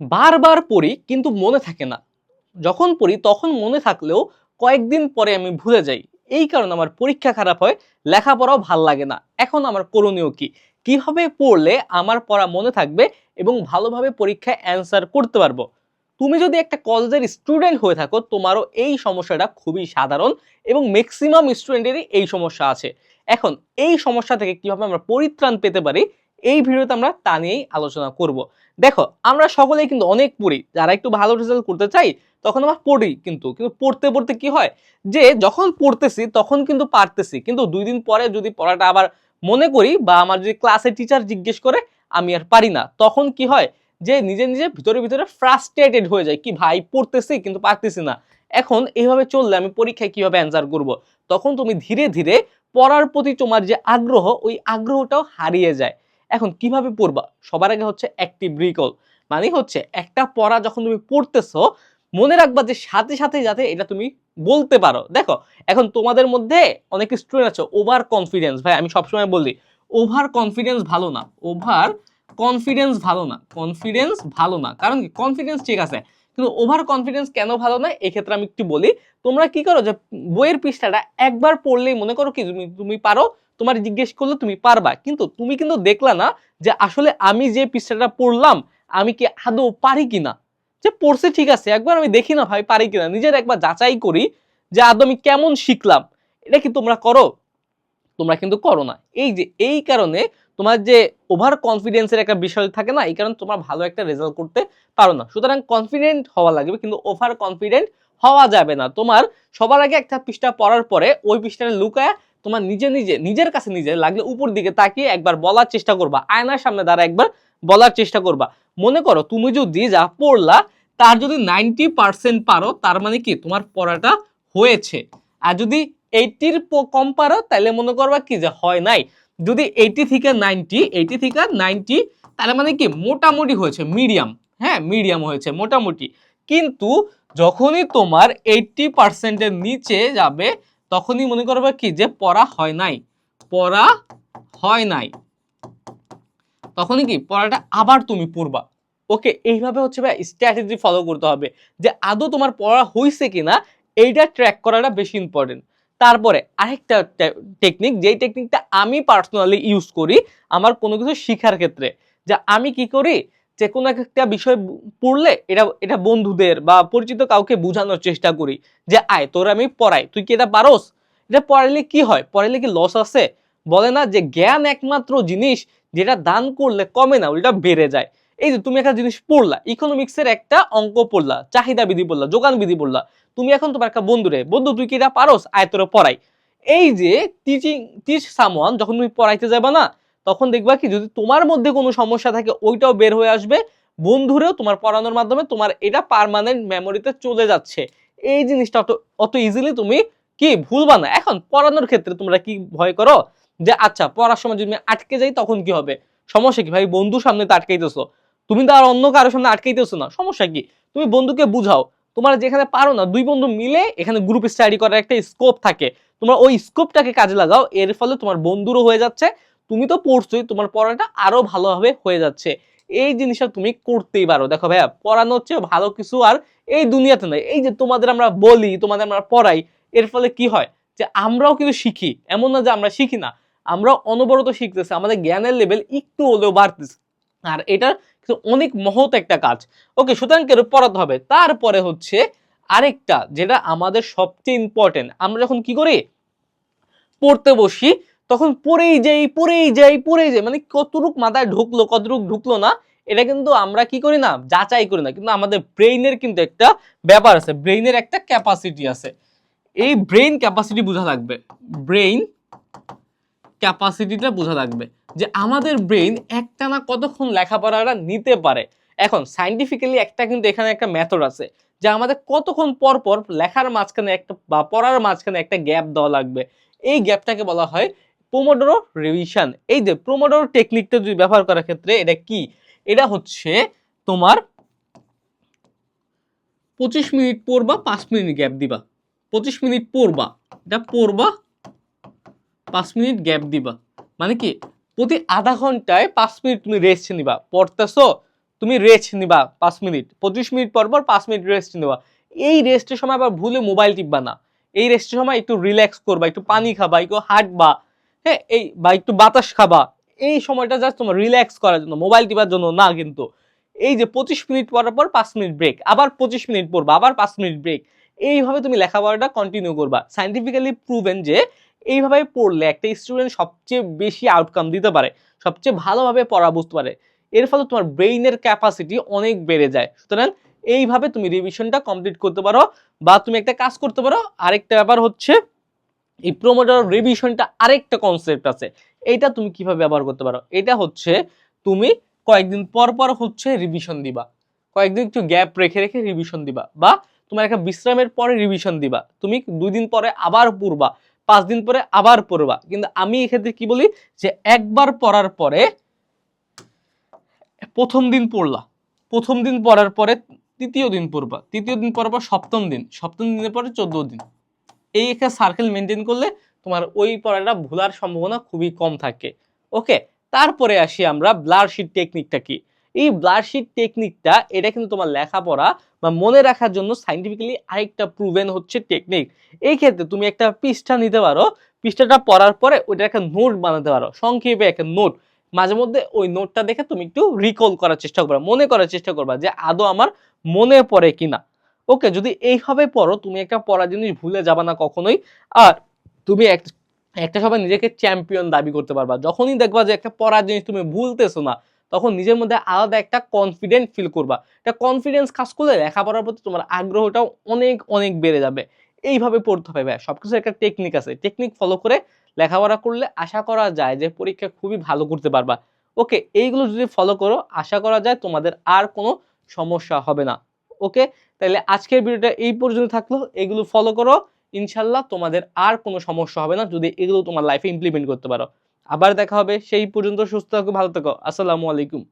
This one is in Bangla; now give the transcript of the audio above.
বারবার পড়ি কিন্তু মনে থাকে না, যখন পড়ি তখন মনে থাকলেও কয়েকদিন পরে আমি ভুলে যাই। এই কারণে আমার পরীক্ষা খারাপ হয়, লেখাপড়াও ভাল লাগে না। এখন আমার করণীয় কি? কিভাবে পড়লে আমার পড়া মনে থাকবে এবং ভালোভাবে পরীক্ষায় অ্যান্সার করতে পারবো? তুমি যদি একটা কলেজের স্টুডেন্ট হয়ে থাকো, তোমারও এই সমস্যাটা খুবই সাধারণ এবং ম্যাক্সিমাম স্টুডেন্টেরই এই সমস্যা আছে। এখন এই সমস্যা থেকে কিভাবে আমরা পরিত্রাণ পেতে পারি, এই ভিডিওতে আমরা তা নিয়েই আলোচনা করব। দেখো, আমরা সকলেই কিন্তু অনেক পড়ি, যারা একটু ভালো রেজাল্ট করতে চাই তখন আমরা পড়ি, কিন্তু পড়তে পড়তে কি হয় যে যখন পড়তেছি তখন কিন্তু পারতেছি, কিন্তু 2 দিন পরে যদি পড়াটা আবার মনে করি বা আমার যদি ক্লাসে টিচার জিজ্ঞেস করে আমি আর পারি না, তখন কি হয় যে নিজে নিজে ভিতরে ভিতরে ফ্রাস্ট্রেটেড হয়ে যায় কি ভাই পড়তেছি কিন্তু পারতেছি না। এখন এইভাবে চললে আমি পরীক্ষায় কিভাবে অ্যান্সার করব? তখন তুমি ধীরে ধীরে পড়ার প্রতি তোমার যে আগ্রহ, ওই আগ্রহটাও হারিয়ে যায়। এখন কিভাবে পড়বা? সবার আগে হচ্ছে অ্যাক্টিভ রিকল, মানে হচ্ছে একটা পড়া যখন তুমি পড়তেছো মনে রাখবা যে সাথে সাথে যাতে এটা তুমি বলতে পারো। দেখো, এখন তোমাদের মধ্যে অনেক স্টুডেন্ট আছে ওভার কনফিডেন্স, ভাই আমি সবসময় বলি ওভার কনফিডেন্স ভালো না, ওভার কনফিডেন্স ভালো না, কনফিডেন্স ভালো না। কারণ কি, কনফিডেন্স ঠিক আছে কিন্তু ওভার কনফিডেন্স কেন ভালো না এই ক্ষেত্রে আমি একটু বলি। তোমরা কি করো যে বইয়ের পৃষ্ঠাটা একবার পড়লেই মনে করো কি তুমি তুমি পারো, তোমার জিজ্ঞেস করলে তুমি পারবা, কিন্তু তুমি কিন্তু দেখলা না যে আসলে আমি যে পৃষ্ঠাটা পড়লাম আমি কি আদৌ পারি কিনা। যে পড়ছে ঠিক আছে, একবার আমি দেখি না ভাই পারি কিনা, নিজের একবার যাচাই করি যে আদৌ আমি কেমন শিখলাম। এটা কি তোমরা করো? তোমরা কিন্তু করো না। এই যে এই কারণে তোমার যে ওভার কনফিডেন্সের একটা বিষয় থাকে না, এই কারণে তোমরা ভালো একটা রেজাল্ট করতে পারো না। সুতরাং কনফিডেন্ট হওয়া লাগবে, কিন্তু ওভার কনফিডেন্ট হওয়া যাবে না। তোমার সবার আগে একটা পৃষ্ঠা পড়ার পরে ওই পৃষ্ঠাটা লুকায় তোমার নিজে নিজে নিজের কাছে নিজে লাগলে উপর দিকে তাকিয়ে একবার বলার চেষ্টা করবা, আয়নার সামনে দাঁড়া একবার বলার চেষ্টা করবা। মনে করো তুমি যদি যা পড়লা তার যদি 90% পারো, তার মানে কি তোমার পড়াটা হয়েছে। আর যদি 80-র কম পারো তাহলে মনে করবা কি যে হয় নাই। যদি 80 থেকে 90 তাহলে মানে কি মোটামুটি হয়েছে, মিডিয়াম। হ্যাঁ, মিডিয়াম হয়েছে মোটামুটি। কিন্তু যখনই তোমার 80%-এর নিচে যাবে তখনই মনে করবা কি যে পড়া হয় নাই, পড়া হয় নাই। তখনই কি পড়াটা আবার তুমি পড়বা। ওকে, এইভাবে হচ্ছে ভাই স্ট্র্যাটেজি ফলো করতে হবে যে আদৌ তোমার পড়া হইছে কিনা, এইটা ট্র্যাক করাটা বেশি ইম্পর্টেন্ট। তারপরে আরেকটা টেকনিক, যেই টেকনিকটা আমি পার্সোনালি ইউজ করি আমার কোনো কিছু শিখার ক্ষেত্রে, যে আমি কি করি যে কোনো একটা বিষয় পড়লে এটা এটা বন্ধুদের বা পরিচিত কাউকে বোঝানোর চেষ্টা করি যে আয় তোর আমি পড়াই, তুই কি এটা পারোস? এটা পড়াইলে কি হয়, পড়াইলে কি লস আছে? বলে না যে জ্ঞান একমাত্র জিনিস যেটা দান করলে কমে না, উল্টা বেড়ে যায়। এই যে তুমি একটা জিনিস পড়লা, ইকোনমিক্সের একটা অঙ্ক পড়লা, চাহিদা বিধি পড়লা, যোগান বিধি পড়লা, তুমি এখন তোমার একটা বন্ধুরে, বন্ধু তুই কি এটা পারোস, আয় তোরে পড়াই। এই যে টিচ সামওয়ান, যখন তুমি পড়াইতে যাবে না তখন দেখবা কি যদি তোমার মধ্যে কোনো সমস্যা থাকে ওইটাও বের হয়ে আসবে, বন্ধুরেও তোমার পড়ানোর মাধ্যমে তোমার এটা পার্মানেন্ট মেমোরিতে চলে যাচ্ছে। এই জিনিসটা অত ইজিলি তুমি কি ভুলবা না। এখন পড়ানোর ক্ষেত্রে তোমরা কি ভয় করো যে আচ্ছা পড়ার সময় যদি আটকে যাই তখন কি হবে? সমস্যা কি ভাই, বন্ধুর সামনে তো আটকাইতেছো, তুমি তো আর অন্য কারোর সামনে আটকাইতেছো না, সমস্যা কি? তুমি বন্ধুকে বুঝাও। তোমার যেখানে পারো না 2 বন্ধু মিলে এখানে গ্রুপ স্টাডি করার একটা স্কোপ থাকে, তোমরা ওই স্কোপটাকে কাজে লাগাও, এর ফলে তোমার বন্ধুরও হয়ে যাচ্ছে, তুমি তো পড়ছোই, তোমার পড়াটা আরো ভালোভাবে হয়ে যাচ্ছে। এই জিনিসটা তুমি করতেই পারো। দেখো ভাইয়া, পড়ানো হচ্ছে ভালো কিছু আর এই দুনিয়াতে নাই। এই যে তোমাদের আমরা বলি, তোমাদের আমরা পড়াই, এর ফলে কি হয় যে আমরাও কিন্তু শিখি, এমন না যে আমরা শিখি না, আমরা অনবরত শিখতেছি, আমাদের জ্ঞানের লেভেল একটু হলেও বাড়তেছে। আর এটা কিন্তু অনেক মহৎ একটা কাজ। ওকে, সুতরাং কেন পড়াতে হবে। তারপরে হচ্ছে আরেকটা যেটা আমাদের সবচেয়ে ইম্পর্টেন্ট, আমরা যখন কি করি পড়তে বসি তখন পড়েই যাই, মানে কতটুক মাথায় ঢুকলো কতটুক ঢুকলো না এটা কিন্তু আমরা কি করি না, যাচাই করি না। কিন্তু আমাদের ব্রেইনের কিন্তু একটা ব্যাপার আছে, ব্রেইনের একটা ক্যাপাসিটি আছে। এই ব্রেইন ক্যাপাসিটি বোঝা লাগবে, ব্রেইন ক্যাপাসিটিটা বোঝা লাগবে যে আমাদের ব্রেইন একটানা কতক্ষণ লেখাপড়াটা নিতে পারে। এখন সায়েন্টিফিক্যালি একটা কিন্তু এখানে একটা মেথড আছে যে আমাদের কতক্ষণ পর পর লেখার মাঝখানে একটা বা পড়ার মাঝখানে একটা গ্যাপ দেওয়া লাগবে। এই গ্যাপটাকে বলা হয় পোমোডোরো রিভিশন। এই যে পোমোডোরো টেকনিকটা যদি ব্যবহার করার ক্ষেত্রে এটা কি, এটা হচ্ছে তোমার 25 মিনিট পড়বা, 5 মিনিট গ্যাপ দিবা, 25 মিনিট পড়বা, এটা পড়বা, 5 মিনিট গ্যাপ দিবা। মানে কি প্রতি আধা ঘন্টায় 5 মিনিট তুমি রেস্ট নিবা। পড়তেছো তুমি রেস্ট নিবা 5 মিনিট, 25 মিনিট পর পর 5 মিনিট রেস্ট নেবা। এই রেস্টের সময় আবার ভুলে মোবাইল টিপবা না। এই রেস্টের সময় একটু রিল্যাক্স করবা, একটু পানি খাবা, একটু হাঁটবা, হ্যাঁ, এই বা একটু বাতাস খাবা। এই সময়টা জাস্ট তোমার রিল্যাক্স করার জন্য, মোবাইল টিপার জন্য না কিন্তু। এই যে 25 মিনিট পর পর 5 মিনিট ব্রেক, আবার 25 মিনিট পড়বা, আবার 5 মিনিট ব্রেক, এইভাবে তুমি লেখাপড়াটা কন্টিনিউ করবা। সাইন্টিফিক্যালি প্রুভেন যে এইভাবে পড়লে একটা স্টুডেন্ট সবচেয়ে বেশি আউটকাম দিতে পারে, সবচেয়ে ভালোভাবে পড়া বুঝতে পারে। এর ফলে তোমার ব্রেইনের ক্যাপাসিটি অনেক বেড়ে যায়। সুতরাং এইভাবে তুমি রিভিশনটা কমপ্লিট করতে পারো। বা তুমি একটা কাজ করতে পারো, আরেকটা ব্যাপার হচ্ছে এই প্রোমোডোরো রিভিশনটা আরেকটা কনসেপ্ট আছে। এইটা তুমি কিভাবে ব্যবহার করতে পারো, এটা হচ্ছে তুমি কয়েকদিন পর পর হচ্ছে রিভিশন দিবা, কয়েকদিন একটু গ্যাপ রেখে রেখে রিভিশন দিবা, বা তোমার একটা বিশ্রামের পরে রিভিশন দিবা। তুমি 2 দিন পরে আবার পড়বা, 5 দিন পরে আবার পড়বা। কিন্তু আমি এক্ষেত্রে কি বলি যে একবার পড়ার পরে প্রথম দিন পড়লা, প্রথম দিন পড়ার পরে তৃতীয় দিন পড়বা, তৃতীয় দিন পড়ার পর সপ্তম দিন, সপ্তম দিনের পরে 14 দিন। এই একটা সার্কেল মেনটেন করলে তোমার ওই পড়াটা ভুলার সম্ভাবনা খুবই কম থাকে। ওকে, তারপরে আসি আমরা ব্লারশিট টেকনিকটা কি। এই ব্লারশিট টেকনিকটা এটা কিন্তু তোমার লেখাপড়া বা মনে রাখার জন্য সাইন্টিফিক্যালি আরেকটা প্রুভেন হচ্ছে টেকনিক। এই ক্ষেত্রে তুমি একটা পৃষ্ঠা নিতে পারো, পৃষ্ঠাটা পড়ার পরে ওইটা একটা নোট বানাতে পারো, সংক্ষেপে একটা নোট। মাঝে মধ্যে ওই নোটটা দেখে তুমি একটু রিকল করার চেষ্টা করবা, মনে করার চেষ্টা করবা যে আদৌ আমার মনে পড়ে কিনা। ওকে, যদি এইভাবে পড়ো তুমি একটা পড়া জিনিস ভুলে যাবা না কখনোই। আর তুমি একটা সময় নিজেকে চ্যাম্পিয়ন দাবি করতে পারবা। যখনই দেখবা যে একটা পড়ার জিনিস তুমি ভুলতেছো না, তখন নিজের মধ্যে আলাদা একটা কনফিডেন্ট ফিল করবা। একটা কনফিডেন্স কাজ করলে লেখাপড়ার প্রতি তোমার আগ্রহটাও অনেক অনেক বেড়ে যাবে। এইভাবে পড়তে হবে ভাই, সবকিছু একটা টেকনিক আছে, টেকনিক ফলো করে লেখাপড়া করলে আশা করা যায় যে পরীক্ষা খুবই ভালো করতে পারবা। ওকে, এইগুলো যদি ফলো করো আশা করা যায় তোমাদের আর কোনো সমস্যা হবে না। ওকে, তাহলে আজকের ভিডিওটা এই পর্যন্ত থাকলো। এগুলো ফলো করো, ইনশাল্লাহ তোমাদের আর কোনো সমস্যা হবে না যদি এগুলো তোমার লাইফে ইমপ্লিমেন্ট করতে পারো। আবার দেখা হবে, সেই পর্যন্ত সুস্থ থাকো, ভালো থাকো, আসসালামু আলাইকুম।